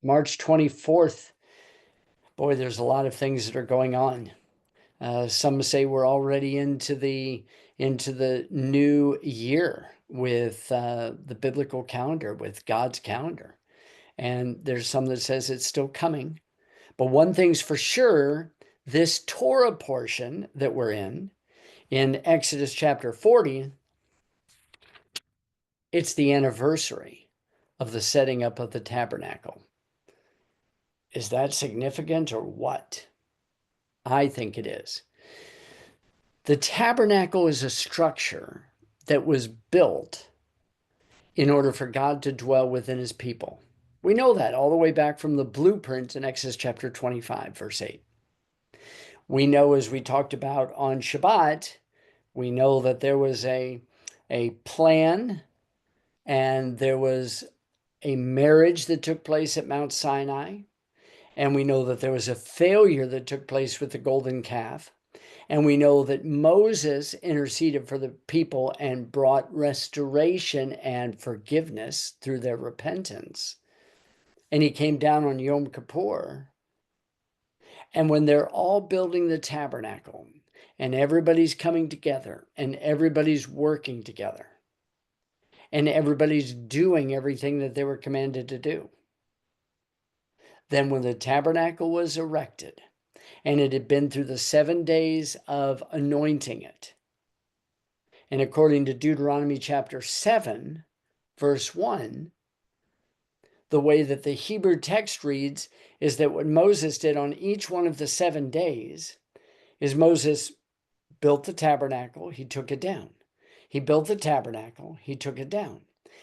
March 24th. Boy, there's a lot of things that are going on. Some say we're already into the new year with the biblical calendar, with God's calendar. And there's some that says it's still coming. But one thing's for sure, this Torah portion that we're in Exodus chapter 40, it's the anniversary of the setting up of the tabernacle. Is that significant or what? I think it is. The tabernacle is a structure that was built in order for God to dwell within his people. We know that all the way back from the blueprint in Exodus chapter 25, verse 8. We know, as we talked about on Shabbat, we know that there was a plan and there was a marriage that took place at Mount Sinai. And we know that there was a failure that took place with the golden calf. And we know that Moses interceded for the people and brought restoration and forgiveness through their repentance. And he came down on Yom Kippur. And when they're all building the tabernacle and everybody's coming together and everybody's working together and everybody's doing everything that they were commanded to do, then when the tabernacle was erected, and it had been through the 7 days of anointing it. And according to Deuteronomy chapter 7, verse 1, the way that the Hebrew text reads is that what Moses did on each one of the 7 days is Moses built the tabernacle, he took it down. He built the tabernacle, he took it down.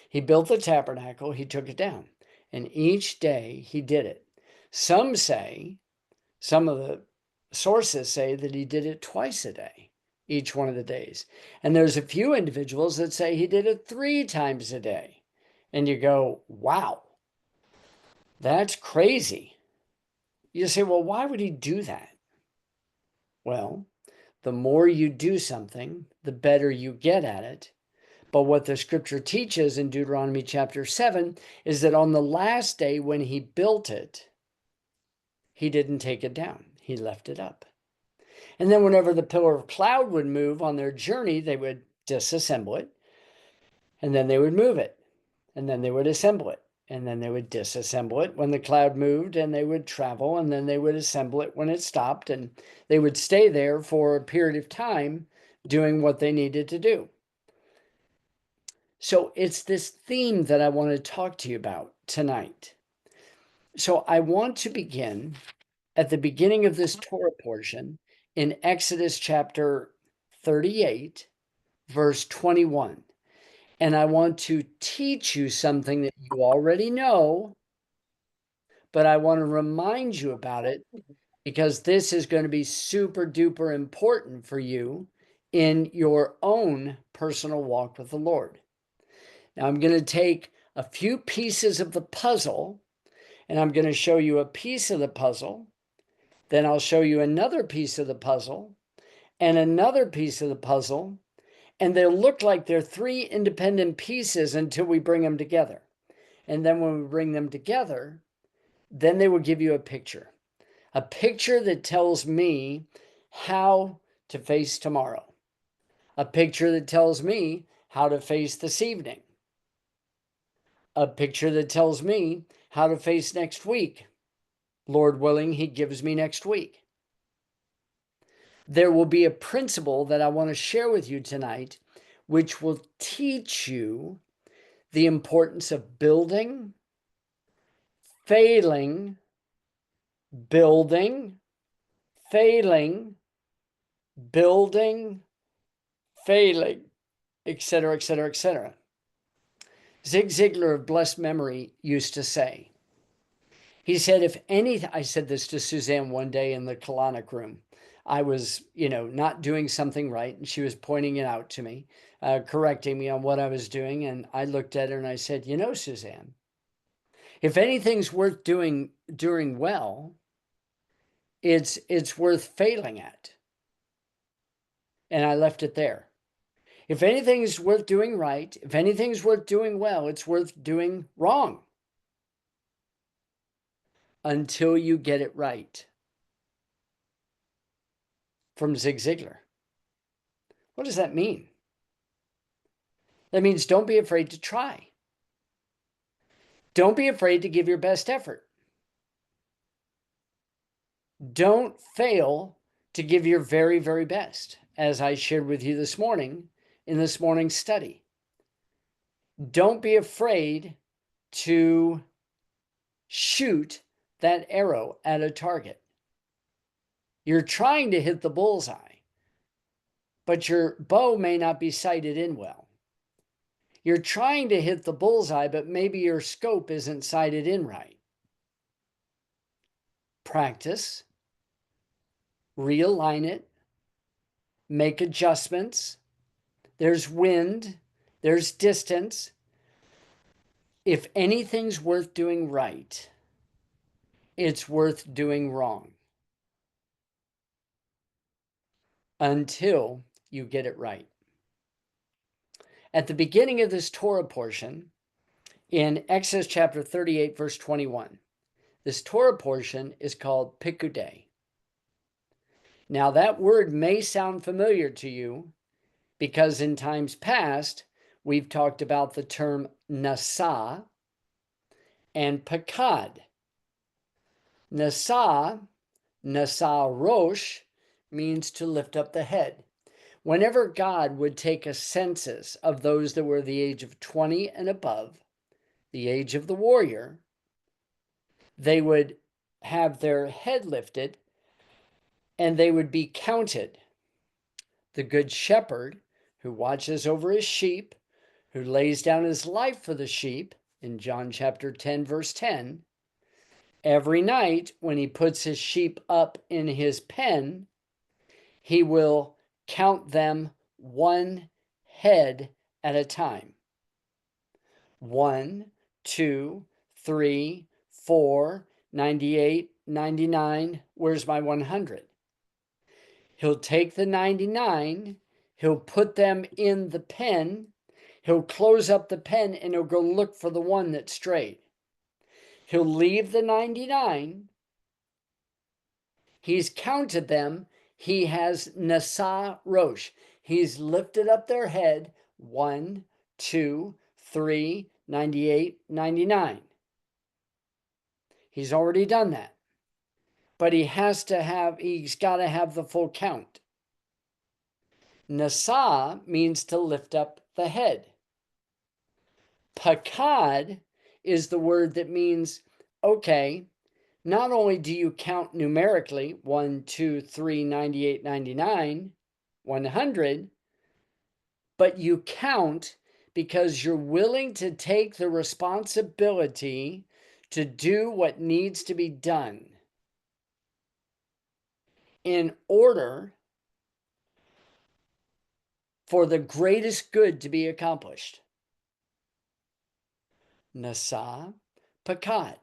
He built the tabernacle, he took it down. And each day he did it. Some of the sources say that he did it twice a day, each one of the days. And there's a few individuals that say he did it 3 times a day. And you go, wow, that's crazy. You say, well, why would he do that? Well, the more you do something, the better you get at it. But what the scripture teaches in Deuteronomy chapter 7 is that on the last day when he built it, he didn't take it down. He left it up. And then whenever the pillar of cloud would move on their journey, they would disassemble it. And then they would move it. And then they would assemble it. And then they would disassemble it when the cloud moved, and they would travel, and then they would assemble it when it stopped. And they would stay there for a period of time doing what they needed to do. So it's this theme that I want to talk to you about tonight. So I want to begin at the beginning of this Torah portion in Exodus chapter 38, verse 21. And I want to teach you something that you already know, but I want to remind you about it because this is going to be super duper important for you in your own personal walk with the Lord. Now, I'm going to take a few pieces of the puzzle, and I'm going to show you a piece of the puzzle. Then I'll show you another piece of the puzzle and another piece of the puzzle, and they'll look like they're 3 independent pieces until we bring them together. And then when we bring them together, then they will give you a picture that tells me how to face tomorrow, a picture that tells me how to face this evening, a picture that tells me how to face next week. Lord willing, he gives me next week. There will be a principle that I want to share with you tonight, which will teach you the importance of building, failing, building, failing, building, failing, etc., etc., etc. Zig Ziglar of blessed memory used to say, he said, I said this to Suzanne one day in the colonic room. I was, not doing something right, and she was pointing it out to me, correcting me on what I was doing. And I looked at her and I said, Suzanne, if anything's worth doing well, it's worth failing at. And I left it there. If anything's worth doing right, if anything's worth doing well, it's worth doing wrong. until you get it right. From Zig Ziglar. What does that mean? That means don't be afraid to try. Don't be afraid to give your best effort. Don't fail to give your very, very best, as I shared with you this morning in this morning's study. Don't be afraid to shoot that arrow at a target. You're trying to hit the bullseye, but your bow may not be sighted in well. You're trying to hit the bullseye, but maybe your scope isn't sighted in right. Practice, realign it, make adjustments. There's wind, there's distance. If anything's worth doing right, it's worth doing wrong until you get it right. At the beginning of this Torah portion, in Exodus chapter 38, verse 21, this Torah portion is called Piqudei. Now, that word may sound familiar to you because in times past, we've talked about the term nasa and pakad. Nasa rosh, means to lift up the head. Whenever God would take a census of those that were the age of 20 and above, the age of the warrior, they would have their head lifted and they would be counted. The good shepherd who watches over his sheep, who lays down his life for the sheep, in John chapter 10, verse 10, every night when he puts his sheep up in his pen, he will count them one head at a time. 1, 2, 3, 4, 98, 99. Where's my 100? He'll take the 99, he'll put them in the pen, he'll close up the pen, and he'll go look for the one that strayed. He'll leave the 99. He's counted them. He has nasa rosh. He's lifted up their head. 1, 2, 3, 98, 99. He's already done that. But he's got to have the full count. Nasa means to lift up the head. Pakad is the word that means, okay, not only do you count numerically, 1, 2, 3, 98, 99, 100, but you count because you're willing to take the responsibility to do what needs to be done in order for the greatest good to be accomplished. Nasa, pakad.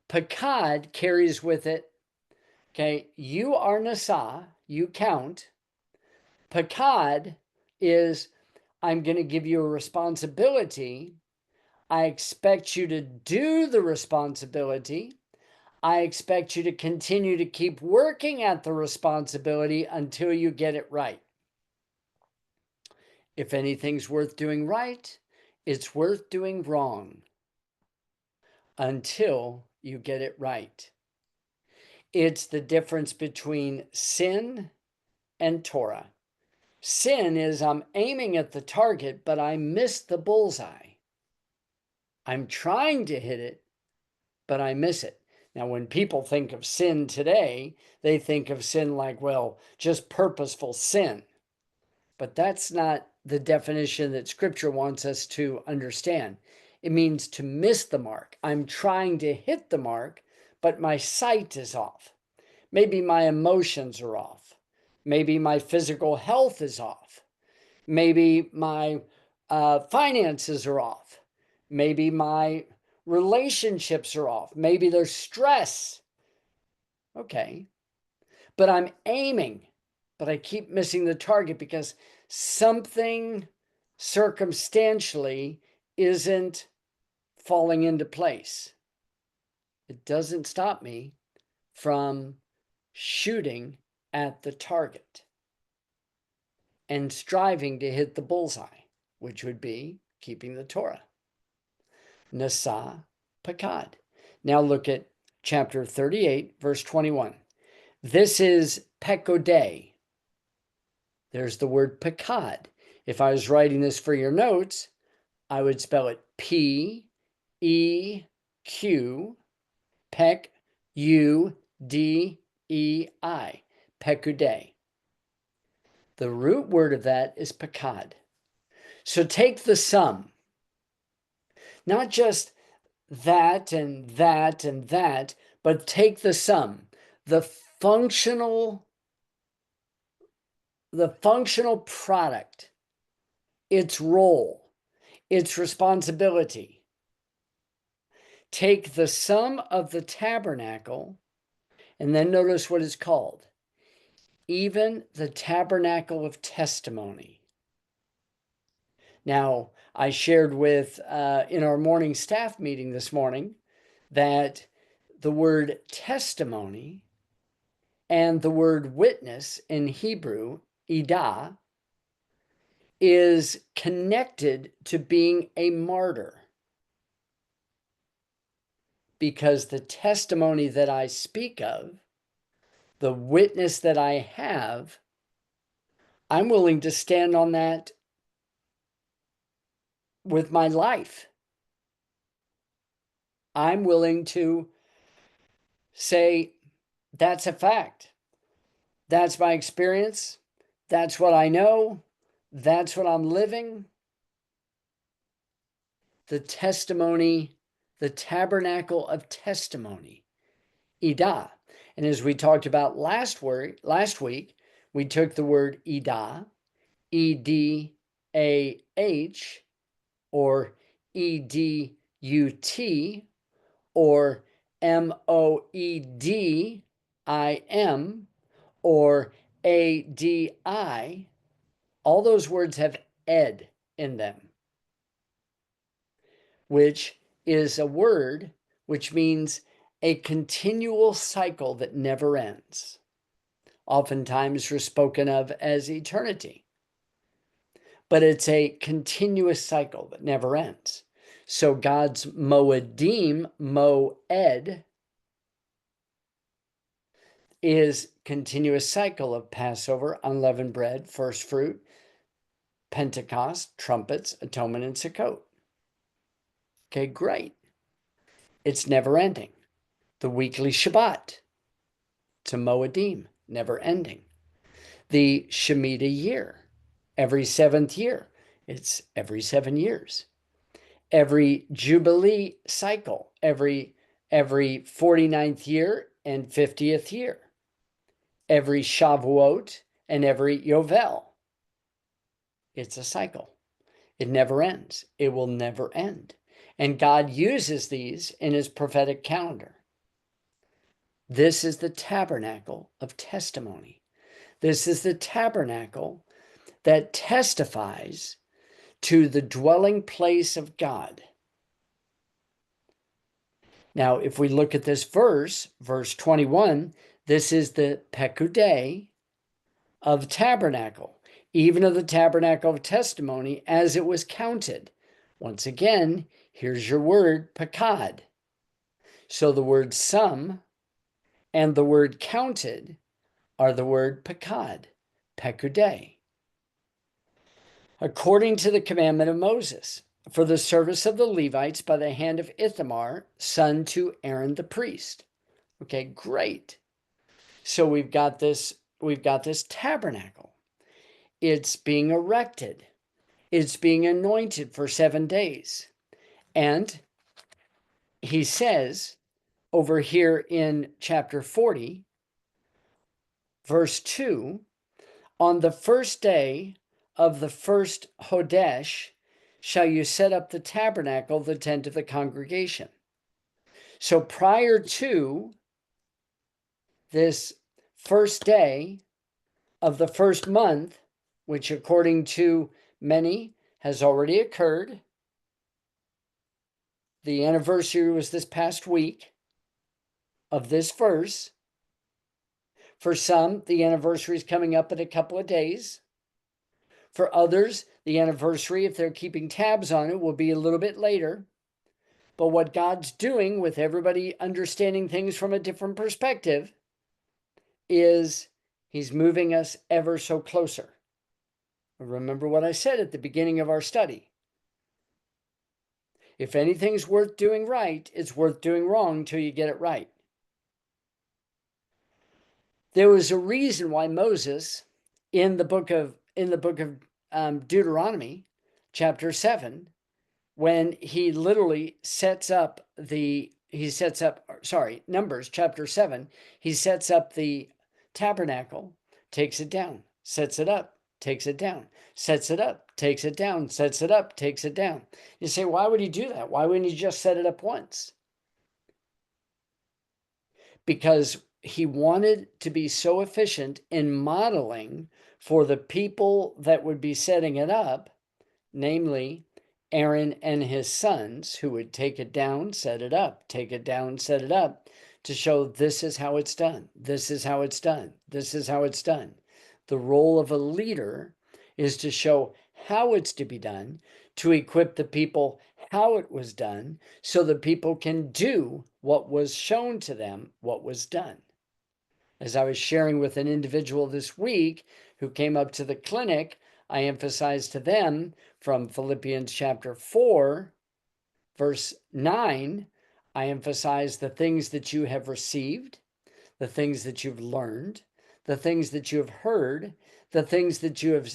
Pakad carries with it, okay, you are nasa, you count. Pakad is, I'm going to give you a responsibility. I expect you to do the responsibility. I expect you to continue to keep working at the responsibility until you get it right. If anything's worth doing right, it's worth doing wrong until you get it right. It's the difference between sin and Torah. Sin is I'm aiming at the target, but I missed the bullseye. I'm trying to hit it, but I miss it. Now, when people think of sin today, they think of sin like, well, just purposeful sin. But that's not the definition that Scripture wants us to understand. It means to miss the mark. I'm trying to hit the mark, but my sight is off. Maybe my emotions are off. Maybe my physical health is off. Maybe my finances are off. Maybe my relationships are off. Maybe there's stress. Okay. But I'm aiming, but I keep missing the target because something circumstantially isn't falling into place. It doesn't stop me from shooting at the target and striving to hit the bullseye, which would be keeping the Torah. Nasa Pakad. Now look at chapter 38, verse 21. This is Piqudei. There's the word Pakad. If I was writing this for your notes, I would spell it P-E-Q, Pek, U-D-E-I, Piqudei. The root word of that is Pakad. So take the sum, not just that and that and that, but take the sum, the functional product, its role, its responsibility. Take the sum of the tabernacle, and then notice what it's called. Even the tabernacle of testimony. Now, I shared with, in our morning staff meeting this morning, that the word testimony and the word witness in Hebrew, idah, is connected to being a martyr. Because the testimony that I speak of, the witness that I have, I'm willing to stand on that with my life. I'm willing to say, that's a fact. That's my experience. That's what I know. That's what I'm living. The testimony, the tabernacle of testimony, idah. And as we talked about last week, we took the word idah, E-D-A-H, or E-D-U-T, or M-O-E-D-I-M, or A-D-I. All those words have ed in them, which is a word which means a continual cycle that never ends. Oftentimes we're spoken of as eternity, but it's a continuous cycle that never ends. So God's moedim, moed, is continuous cycle of Passover, unleavened bread, first fruit, Pentecost, trumpets, atonement, and Sukkot. Okay, great. It's never ending. The weekly Shabbat, it's a moedim, never ending. The Shemitah year, every 7th year, it's every 7 years. Every Jubilee cycle, every 49th year and 50th year. Every Shavuot and every Yovel. It's a cycle. It never ends. It will never end. And God uses these in his prophetic calendar. This is the tabernacle of testimony. This is the tabernacle that testifies to the dwelling place of God. Now, if we look at this verse 21, this is the Piqudei of tabernacle, even of the tabernacle of testimony as it was counted. Once again, here's your word, pakad. So the word sum and the word counted are the word pakad, Piqudei. According to the commandment of Moses, for the service of the Levites by the hand of Ithamar, son to Aaron the priest. Okay, great. So we've got this tabernacle. It's being erected. It's being anointed for 7 days. And he says over here in chapter 40, verse 2, on the first day of the first Hodesh shall you set up the tabernacle, the tent of the congregation. So prior to this first day of the first month, which according to many has already occurred, the anniversary was this past week, of this verse. For some, the anniversary is coming up in a couple of days. For others, the anniversary, if they're keeping tabs on it, will be a little bit later. But what God's doing with everybody understanding things from a different perspective is he's moving us ever so closer. Remember what I said at the beginning of our study. If anything's worth doing right, it's worth doing wrong till you get it right. There was a reason why Moses, in the book of Deuteronomy, chapter 7, when he literally Numbers chapter 7, he sets up the tabernacle, takes it down, sets it up, takes it down, sets it up, takes it down, sets it up, takes it down. You say, why would he do that? Why wouldn't he just set it up once? Because he wanted to be so efficient in modeling for the people that would be setting it up, namely Aaron and his sons, who would take it down, set it up, take it down, set it up, to show this is how it's done, this is how it's done, this is how it's done. The role of a leader is to show how it's to be done, to equip the people how it was done, so the people can do what was shown to them, what was done. As I was sharing with an individual this week who came up to the clinic, I emphasized to them from Philippians chapter 4, verse 9, I emphasize the things that you have received, the things that you've learned, the things that you have heard, the things that you have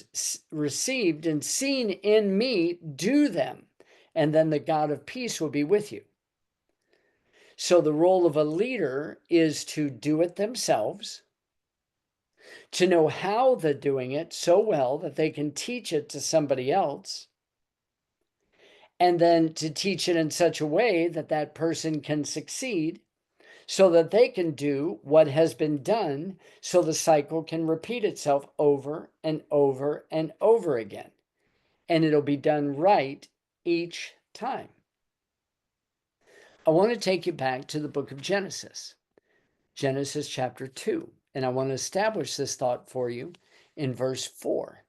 received and seen in me, do them, and then the God of peace will be with you. So the role of a leader is to do it themselves, to know how they're doing it so well that they can teach it to somebody else, and then to teach it in such a way that that person can succeed so that they can do what has been done, so the cycle can repeat itself over and over and over again. And it'll be done right each time. I want to take you back to the book of Genesis, Genesis chapter 2. And I want to establish this thought for you in verse 4.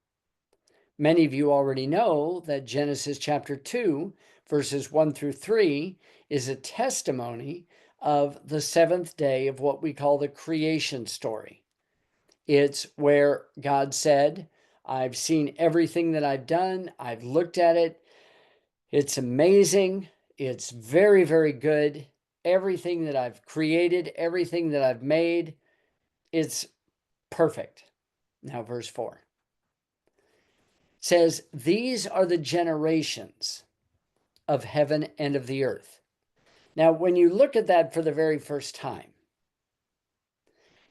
Many of you already know that Genesis chapter 2, verses 1 through 3, is a testimony of the seventh day of what we call the creation story. It's where God said, I've seen everything that I've done. I've looked at it. It's amazing. It's very, very good. Everything that I've created, everything that I've made, it's perfect. Now, verse 4 says, these are the generations of heaven and of the earth. Now, when you look at that for the very first time,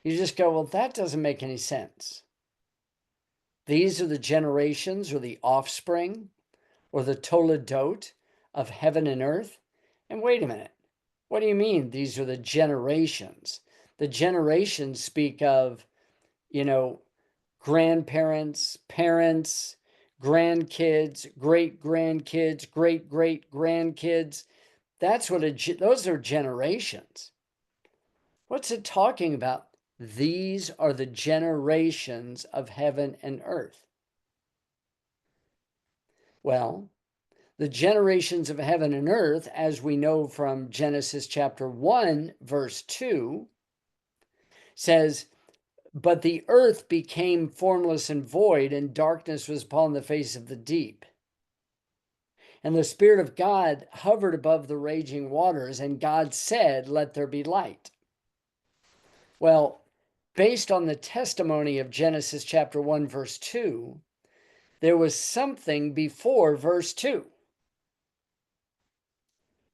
you just go, well, that doesn't make any sense. These are the generations or the offspring or the toledot of heaven and earth. And wait a minute, what do you mean these are the generations? The generations speak of, grandparents, parents, grandkids, great-grandkids, great-great-grandkids. Those are generations. What's it talking about? These are the generations of heaven and earth. Well, the generations of heaven and earth, as we know from Genesis chapter 1, verse 2, says, but the earth became formless and void, and darkness was upon the face of the deep. And the Spirit of God hovered above the raging waters, and God said, let there be light. Well, based on the testimony of Genesis chapter 1, verse 2, there was something before verse 2.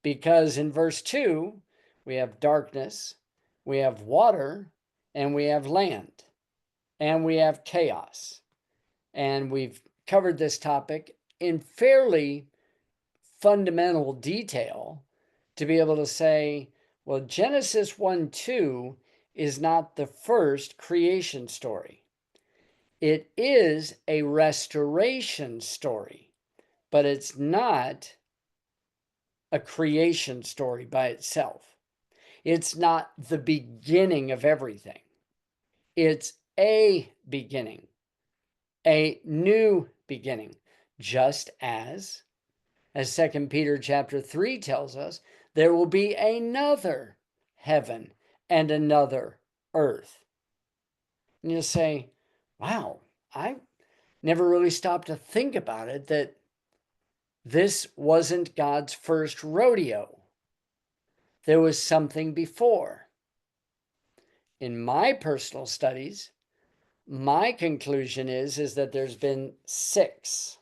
Because in verse 2, we have darkness, we have water, and we have land, and we have chaos. And we've covered this topic in fairly fundamental detail to be able to say, well, Genesis 1-2 is not the first creation story. It is a restoration story, but it's not a creation story by itself. It's not the beginning of everything. It's a beginning, a new beginning, just as 2 Peter chapter 3 tells us, there will be another heaven and another earth. And you say, wow, I never really stopped to think about it, that this wasn't God's first rodeo. There was something before. In my personal studies, my conclusion is that there's been six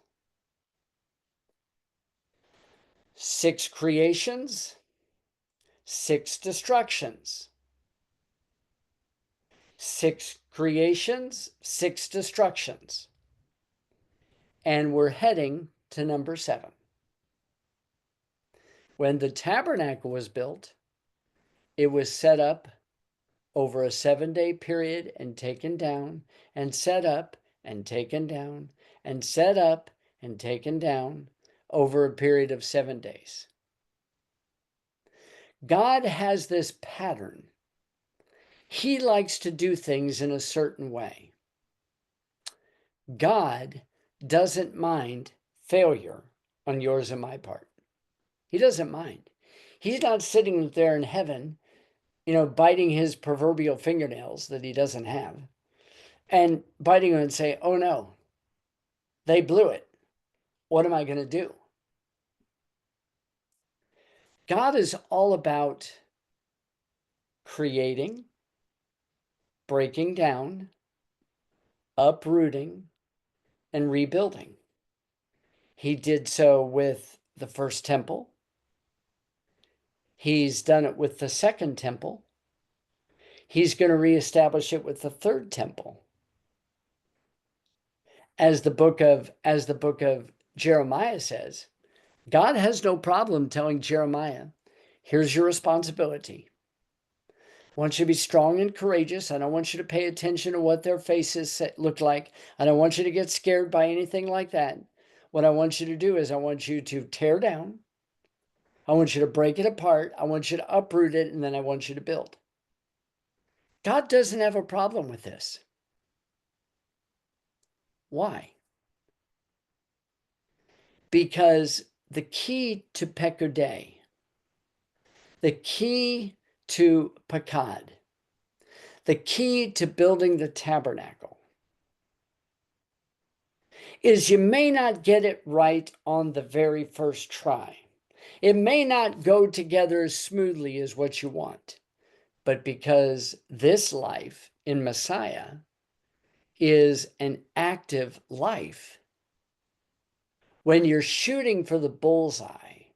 creations, 6 destructions. 6 creations, 6 destructions. And we're heading to number 7. When the tabernacle was built, it was set up over a 7-day period and taken down, and set up and taken down, and set up and taken down over a period of 7 days. God has this pattern. He likes to do things in a certain way. God doesn't mind failure on yours and my part. He doesn't mind. He's not sitting there in heaven, biting his proverbial fingernails that he doesn't have, and biting them and say, oh no, they blew it. What am I going to do? God is all about creating, breaking down, uprooting, and rebuilding. He did so with the first temple. He's done it with the second temple. He's going to reestablish it with the third temple. As the book of Jeremiah says, God has no problem telling Jeremiah, here's your responsibility. I want you to be strong and courageous. I don't want you to pay attention to what their faces look like. I don't want you to get scared by anything like that. What I want you to do is I want you to tear down. I want you to break it apart. I want you to uproot it, and then I want you to build. God doesn't have a problem with this. Why? Because the key to Piqudei, the key to Piqudei, the key to building the tabernacle is you may not get it right on the very first try. It may not go together as smoothly as what you want, but because this life in Messiah is an active life, when you're shooting for the bullseye,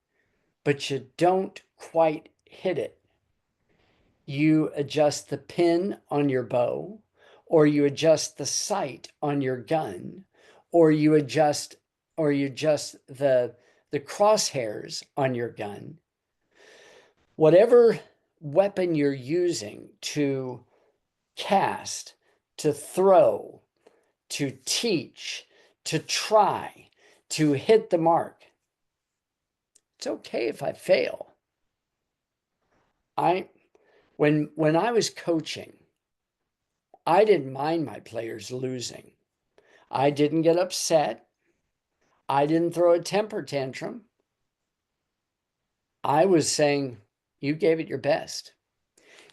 but you don't quite hit it, you adjust the pin on your bow, or you adjust the sight on your gun, or you adjust the crosshairs on your gun. Whatever weapon you're using to cast, to throw, to teach, to try, to hit the mark. It's okay if I fail. When I was coaching, I didn't mind my players losing. I didn't get upset. I didn't throw a temper tantrum. I was saying, you gave it your best.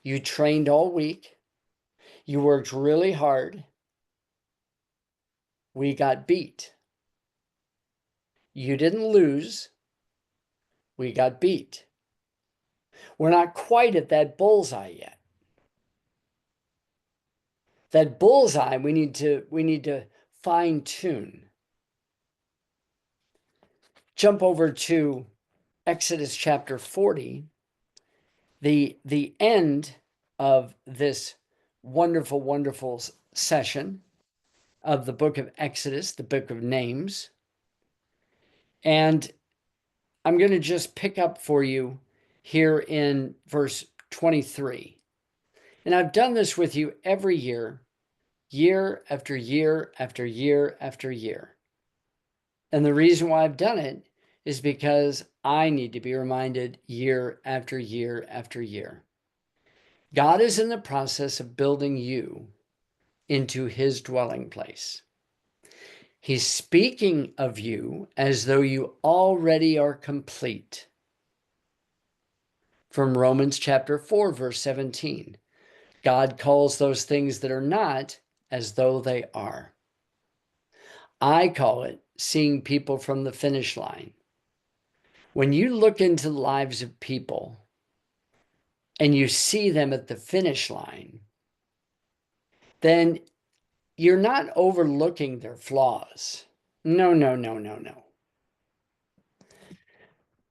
You trained all week. You worked really hard. We got beat. You didn't lose. We got beat. We're not quite at that bullseye yet. That bullseye we need to fine tune. Jump over to Exodus chapter 40, the end of this wonderful, wonderful session of the book of Exodus, the book of names. And I'm going to just pick up for you here in verse 23. And I've done this with you every year, year after year after year after year. And the reason why I've done it is because I need to be reminded year after year after year. God is in the process of building you into his dwelling place. He's speaking of you as though you already are complete. From Romans chapter 4, verse 17. God calls those things that are not as though they are. I call it seeing people from the finish line. When you look into the lives of people and you see them at the finish line, then you're not overlooking their flaws. No, no, no, no, no.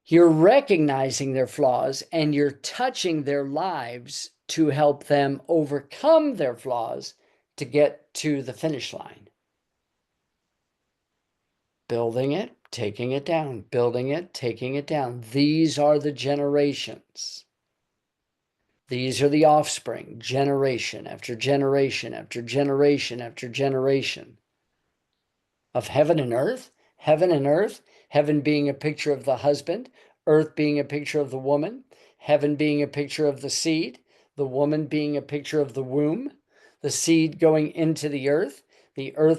You're recognizing their flaws and you're touching their lives to help them overcome their flaws to get to the finish line. Building it, taking it down, building it, taking it down. These are the generations. These are the offspring, generation after generation after generation after generation of heaven and earth, heaven and earth, heaven being a picture of the husband, earth being a picture of the woman, heaven being a picture of the seed, the woman being a picture of the womb, the seed going into the earth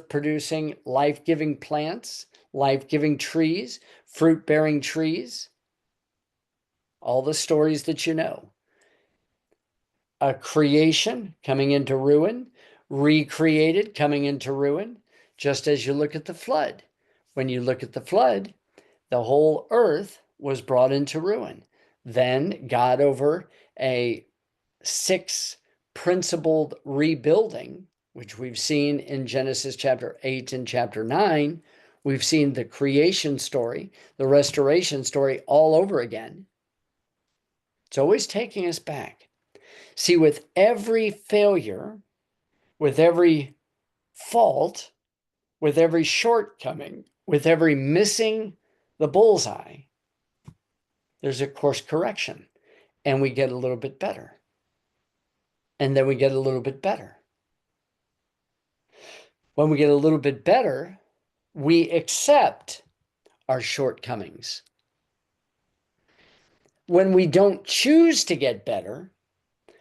producing life-giving plants, life-giving trees, fruit-bearing trees, all the stories that you know. A creation coming into ruin, recreated coming into ruin, just as you look at the flood. When you look at the flood, the whole earth was brought into ruin. Then God, over a 6-principled rebuilding, which we've seen in Genesis chapter 8 and chapter 9, we've seen the creation story, the restoration story all over again. It's always taking us back. See, with every failure, with every fault, with every shortcoming, with every missing the bullseye, there's a course correction, and we get a little bit better. And then we get a little bit better. When we get a little bit better, we accept our shortcomings. When we don't choose to get better,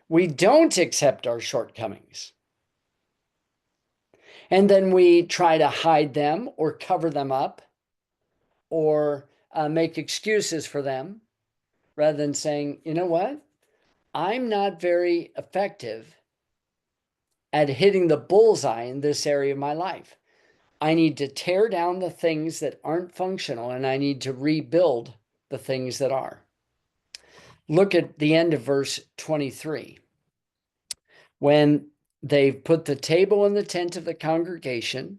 we don't accept our shortcomings. And then we try to hide them or cover them up or make excuses for them rather than saying, you know what? I'm not very effective at hitting the bullseye in this area of my life. I need to tear down the things that aren't functional and I need to rebuild the things that are. Look at the end of verse 23. When they've put the table in the tent of the congregation,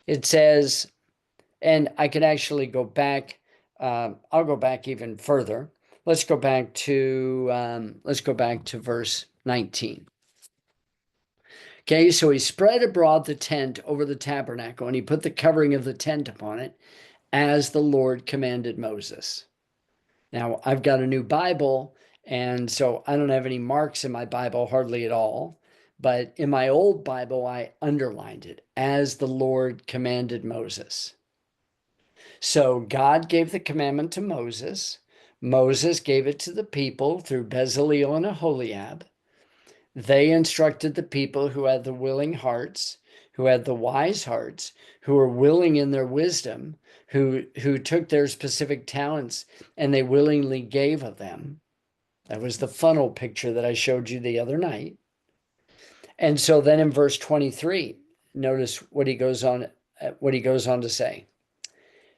it says, and I can actually go back, I'll go back even further. Let's go back to verse 19. Okay, so he spread abroad the tent over the tabernacle, and he put the covering of the tent upon it, as the Lord commanded Moses. Now, I've got a new Bible, and so I don't have any marks in my Bible, hardly at all. But in my old Bible, I underlined it, as the Lord commanded Moses. So God gave the commandment to Moses. Moses gave it to the people through Bezaleel and Aholiab. They instructed the people who had the willing hearts, who had the wise hearts, who were willing in their wisdom, who took their specific talents and they willingly gave of them. That was the funnel picture that I showed you the other night. And so then in verse 23, notice what he goes on to say.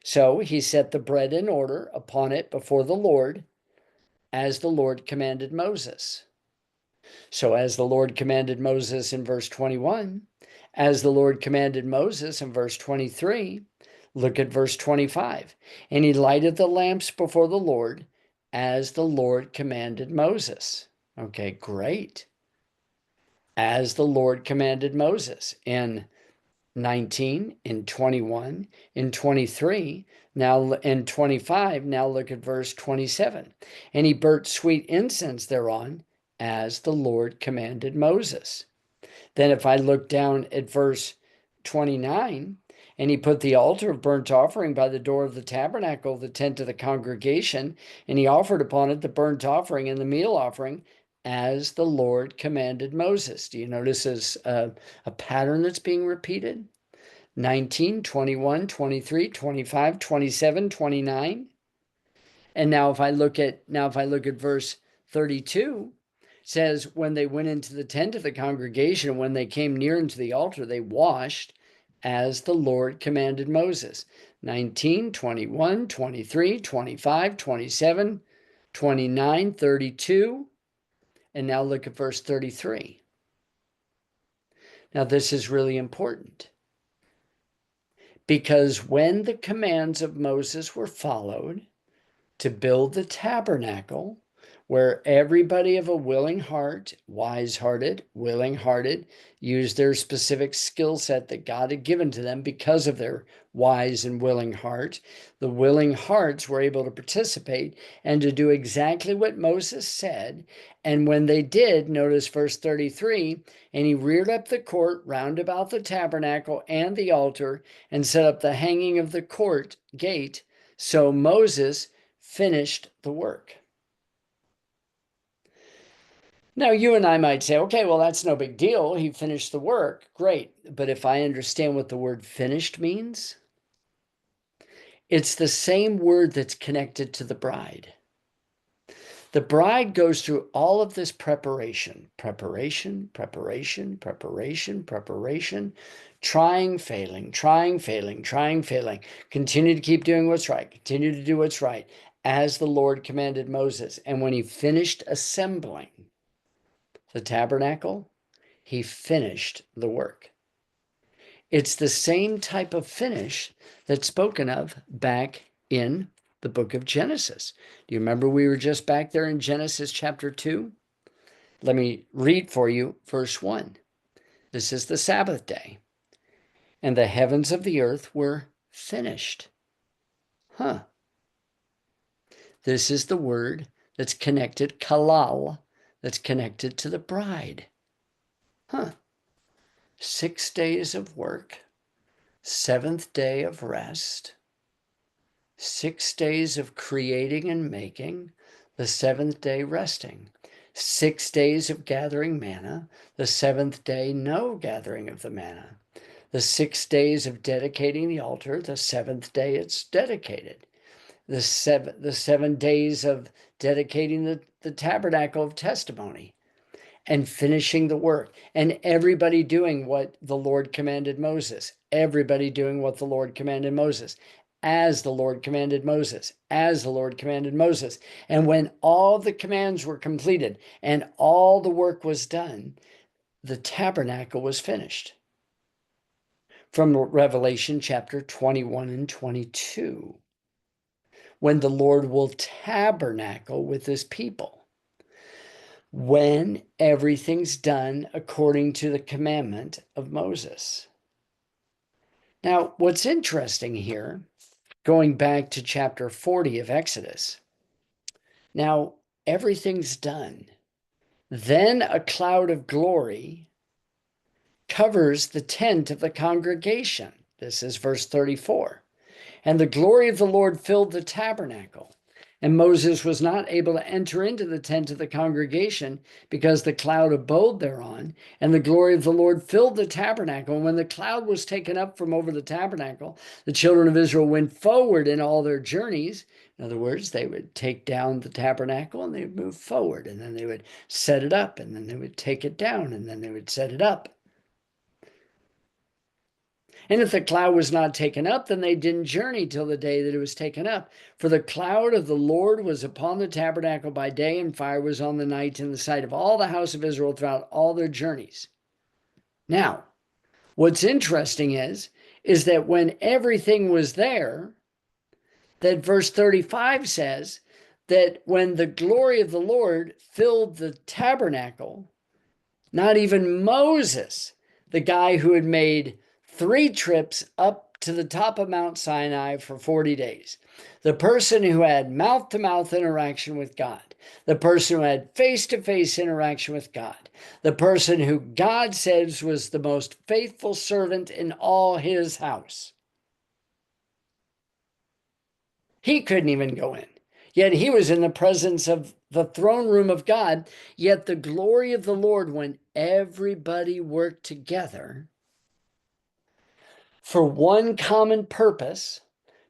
So he set the bread in order upon it before the Lord, as the Lord commanded Moses. So as the Lord commanded Moses in verse 21, as the Lord commanded Moses in verse 23, look at verse 25. And he lighted the lamps before the Lord, as the Lord commanded Moses. Okay, great. As the Lord commanded Moses in 19, in 21, in 23, now in 25, now look at verse 27. And he burnt sweet incense thereon, as the Lord commanded Moses. Then if I look down at verse 29, and he put the altar of burnt offering by the door of the tabernacle, the tent of the congregation, and he offered upon it the burnt offering and the meal offering, as the Lord commanded Moses. Do you notice there's a pattern that's being repeated? 19, 21, 23, 25, 27, 29. And now if I look at verse 32, it says, when they went into the tent of the congregation, when they came near unto the altar, they washed as the Lord commanded Moses. 19, 21, 23, 25, 27, 29, 32. And now look at verse 33. Now this is really important, because when the commands of Moses were followed, to build the tabernacle, where everybody of a willing heart, wise-hearted, willing-hearted, used their specific skill set that God had given to them because of their wise and willing heart. The willing hearts were able to participate and to do exactly what Moses said. And when they did, notice verse 33, and he reared up the court round about the tabernacle and the altar, and set up the hanging of the court gate. So Moses finished the work. Now, you and I might say, okay, well, that's no big deal. He finished the work. Great. But if I understand what the word finished means, it's the same word that's connected to the bride. The bride goes through all of this preparation, trying, failing, continue to keep doing what's right, continue to do what's right, as the Lord commanded Moses. And when he finished assembling the tabernacle, he finished the work. It's the same type of finish that's spoken of back in the book of Genesis. Do you remember we were just back there in Genesis chapter 2? Let me read for you verse 1. This is the Sabbath day, and the heavens of the earth were finished. This is the word that's connected, kalal, that's connected to the bride. 6 days of work, 7th day of rest, 6 days of creating and making, the 7th day resting, 6 days of gathering manna, the 7th day no gathering of the manna, the 6 days of dedicating the altar, the 7th day it's dedicated, the 7 days of dedicating the tabernacle of testimony and finishing the work, and everybody doing what the Lord commanded Moses, everybody doing what the Lord commanded Moses, as the Lord commanded Moses, as the Lord commanded Moses. And when all the commands were completed and all the work was done, the tabernacle was finished. From Revelation chapter 21 and 22, when the Lord will tabernacle with his people, when everything's done according to the commandment of Moses. Now, what's interesting here, going back to chapter 40 of Exodus, now everything's done. Then a cloud of glory covers the tent of the congregation. This is verse 34. And the glory of the Lord filled the tabernacle. And Moses was not able to enter into the tent of the congregation because the cloud abode thereon, and the glory of the Lord filled the tabernacle. And when the cloud was taken up from over the tabernacle, the children of Israel went forward in all their journeys. In other words, they would take down the tabernacle and they would move forward, and then they would set it up, and then they would take it down, and then they would set it up. And if the cloud was not taken up, then they didn't journey till the day that it was taken up. For the cloud of the Lord was upon the tabernacle by day, and fire was on the night in the sight of all the house of Israel throughout all their journeys. Now, what's interesting is that when everything was there, that verse 35 says that when the glory of the Lord filled the tabernacle, not even Moses, the guy who had made 3 trips up to the top of Mount Sinai for 40 days. The person who had mouth-to-mouth interaction with God. The person who had face-to-face interaction with God. The person who God says was the most faithful servant in all his house. He couldn't even go in. Yet he was in the presence of the throne room of God, yet the glory of the Lord, when everybody worked together for one common purpose,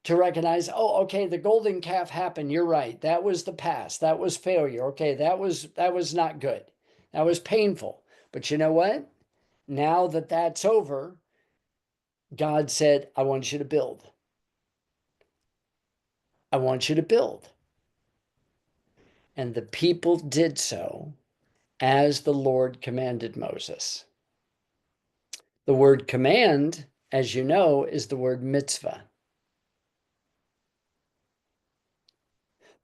to recognize, oh, okay, the golden calf happened. You're right. That was the past. That was failure. Okay, that was not good. That was painful. But you know what? Now that that's over, God said, I want you to build. I want you to build. And the people did so as the Lord commanded Moses. The word command, as you know, is the word mitzvah.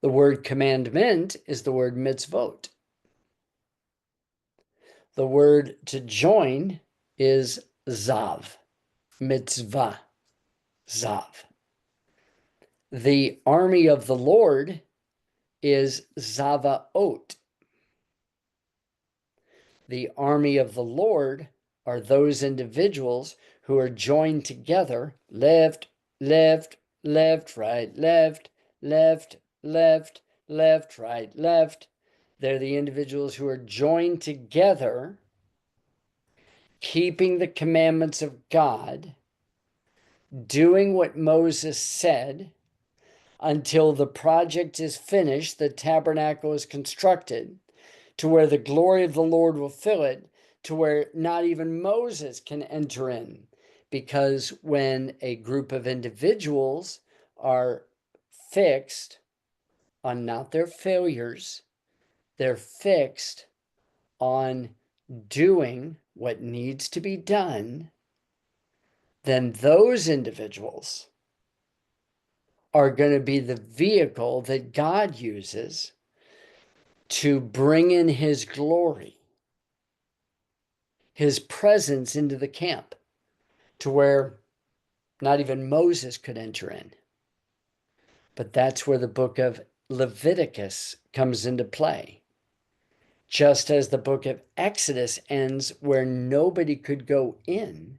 The word commandment is the word mitzvot. The word to join is zav, mitzvah, zav. The army of the Lord is zavaot. The army of the Lord are those individuals who are joined together, left, left, left, right, left, left, left, left, right, left. They're the individuals who are joined together, keeping the commandments of God, doing what Moses said until the project is finished, the tabernacle is constructed, to where the glory of the Lord will fill it, to where not even Moses can enter in. Because when a group of individuals are fixed on not their failures, they're fixed on doing what needs to be done, then those individuals are going to be the vehicle that God uses to bring in his glory, his presence into the camp, to where not even Moses could enter in. But that's where the book of Leviticus comes into play. Just as the book of Exodus ends where nobody could go in,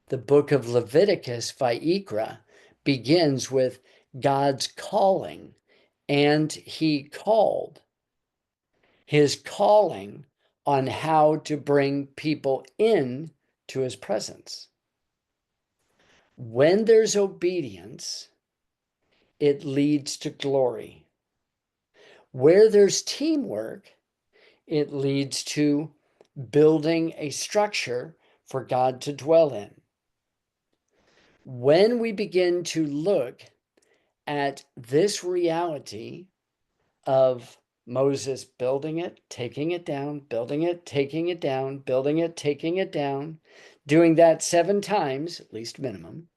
the book of Leviticus, Vayikra, begins with God's calling, and he called. His calling on how to bring people in to his presence. When there's obedience, it leads to glory. Where there's teamwork, it leads to building a structure for God to dwell in. When we begin to look at this reality of Moses building it, taking it down, building it, taking it down, building it, taking it down, doing that 7 times, at least minimum.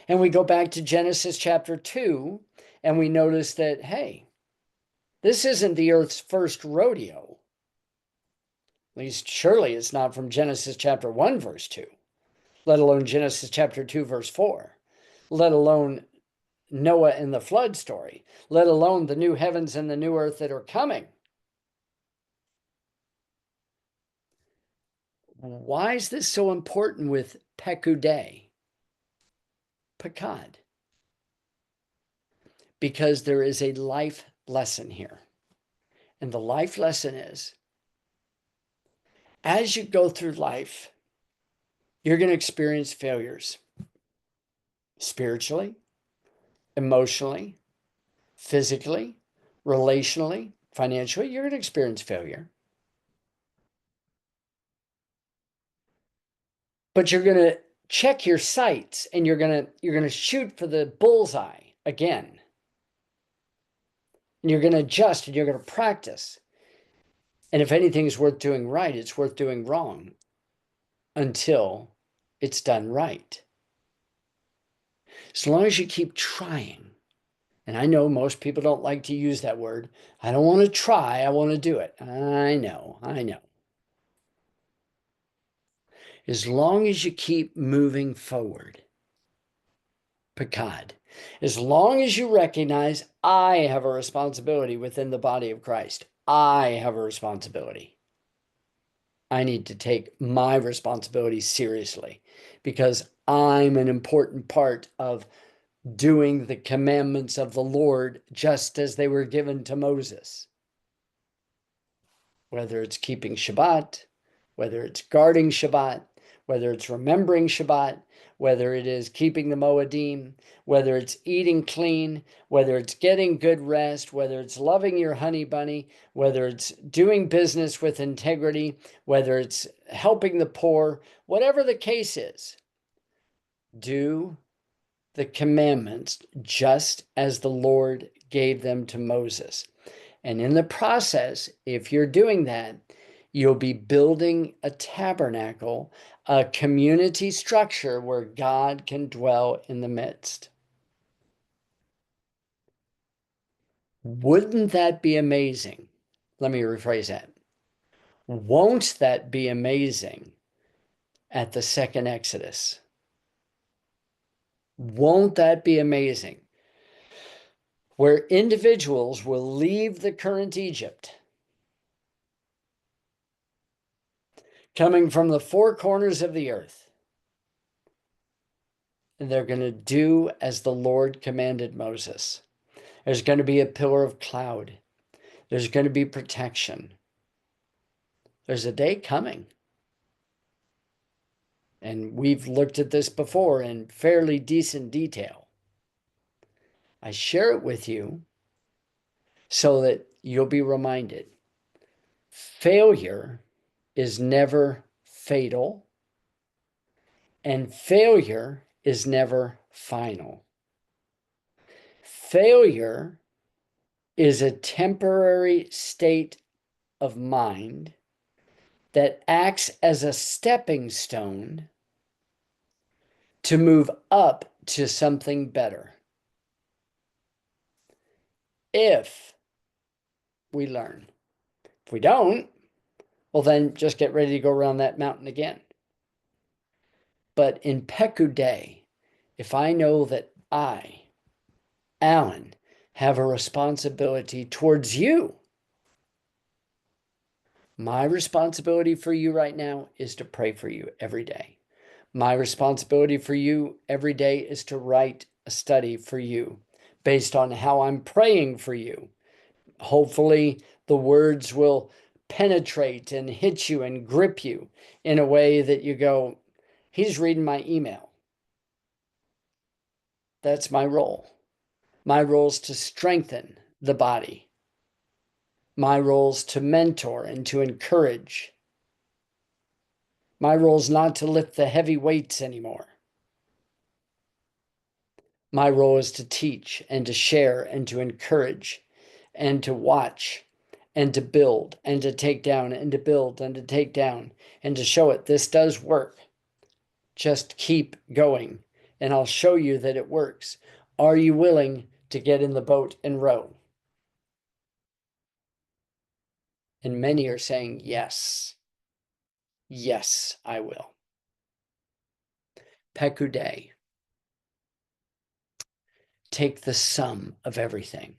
And we go back to Genesis chapter 2, and we notice that, hey, this isn't the earth's first rodeo. At least surely it's not from Genesis chapter 1, verse 2, let alone Genesis chapter 2, verse 4, let alone Noah and the flood story, let alone the new heavens and the new earth that are coming. Why is this so important with Piqudei? Pekad. Because there is a life lesson here. And the life lesson is, as you go through life, you're going to experience failures. Spiritually, emotionally, physically, relationally, financially, you're going to experience failure. But you're going to check your sights, and you're going to shoot for the bullseye again. And you're going to adjust, and you're going to practice. And if anything's worth doing right, it's worth doing wrong until it's done right. As long as you keep trying, and I know most people don't like to use that word. I don't want to try, I want to do it. I know. As long as you keep moving forward, Picard, as long as you recognize I have a responsibility within the body of Christ, I have a responsibility. I need to take my responsibility seriously because I'm an important part of doing the commandments of the Lord just as they were given to Moses. Whether it's keeping Shabbat, whether it's guarding Shabbat, whether it's remembering Shabbat, whether it is keeping the Moedim, whether it's eating clean, whether it's getting good rest, whether it's loving your honey bunny, whether it's doing business with integrity, whether it's helping the poor, whatever the case is, do the commandments just as the Lord gave them to Moses. And in the process, if you're doing that, you'll be building a tabernacle, a community structure where God can dwell in the midst. Wouldn't that be amazing? Let me rephrase that. Won't that be amazing at the second Exodus? Won't that be amazing? Where individuals will leave the current Egypt, coming from the four corners of the earth, and they're going to do as the Lord commanded Moses. There's going to be a pillar of cloud. There's going to be protection. There's a day coming. And we've looked at this before in fairly decent detail. I share it with you so that you'll be reminded. Failure is never fatal, and failure is never final. Failure is a temporary state of mind that acts as a stepping stone to move up to something better. If we learn. If we don't, well, then just get ready to go around that mountain again. But in Piqudei, if I know that I, Alan, have a responsibility towards you, my responsibility for you right now is to pray for you every day. My responsibility for you every day is to write a study for you based on how I'm praying for you. Hopefully, the words will penetrate and hit you and grip you in a way that you go, he's reading my email. That's my role. My role is to strengthen the body. My role is to mentor and to encourage. My role is not to lift the heavy weights anymore. My role is to teach and to share and to encourage and to watch and to build and to take down and to build and to take down and to show it. This does work. Just keep going and I'll show you that it works. Are you willing to get in the boat and row? And many are saying, yes, yes, I will. Piqudei. Take the sum of everything,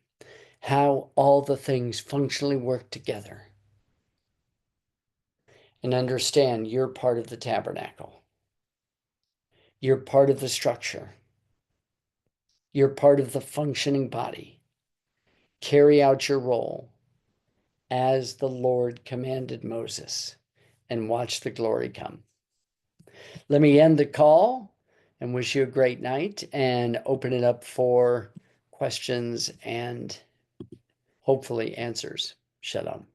how all the things functionally work together, and understand you're part of the tabernacle. You're part of the structure. You're part of the functioning body. Carry out your role as the Lord commanded Moses and watch the glory come. Let me end the call and wish you a great night and open it up for questions and hopefully answers. Shalom.